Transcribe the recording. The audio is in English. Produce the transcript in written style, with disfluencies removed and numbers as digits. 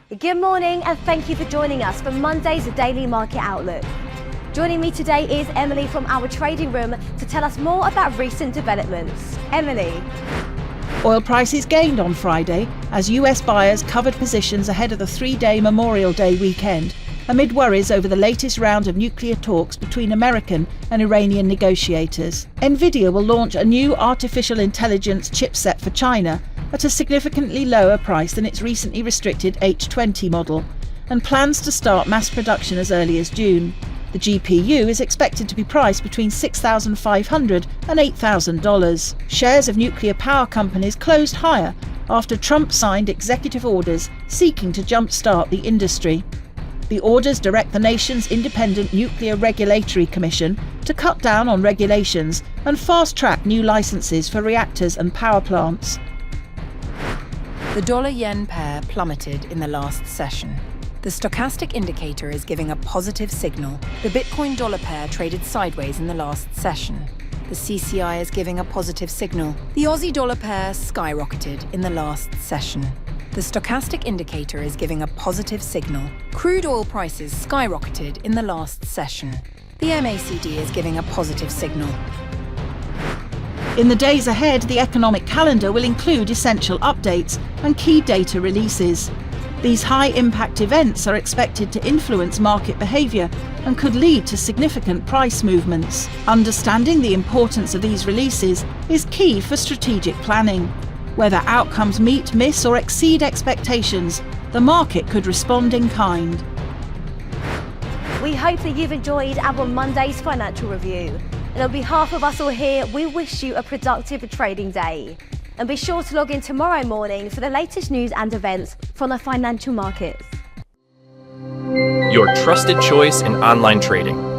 Good morning and thank you for joining us for Monday's Daily Market Outlook. Joining me today is Emily from our trading room to tell us more about recent developments. Emily. Oil prices gained on Friday as US buyers covered positions ahead of the three-day Memorial Day weekend, amid worries over the latest round of nuclear talks between American and Iranian negotiators. Nvidia will launch a new artificial intelligence chipset for China at a significantly lower price than its recently restricted H20 model, and plans to start mass production as early as June. The GPU is expected to be priced between $6,500 and $8,000. Shares of nuclear power companies closed higher after Trump signed executive orders seeking to jumpstart the industry. The orders direct the nation's independent Nuclear Regulatory Commission to cut down on regulations and fast-track new licenses for reactors and power plants. The dollar-yen pair plummeted in the last session. The stochastic indicator is giving a positive signal. The Bitcoin dollar pair traded sideways in the last session. The CCI is giving a positive signal. The Aussie dollar pair skyrocketed in the last session. The stochastic indicator is giving a positive signal. Crude oil prices skyrocketed in the last session. The MACD is giving a positive signal. In the days ahead, the economic calendar will include essential updates and key data releases. These high-impact events are expected to influence market behaviour and could lead to significant price movements. Understanding the importance of these releases is key for strategic planning. Whether outcomes meet, miss or exceed expectations, the market could respond in kind. We hope that you've enjoyed our Monday's financial review. And on behalf of us all here, we wish you a productive trading day. And be sure to log in tomorrow morning for the latest news and events from the financial markets. Your trusted choice in online trading.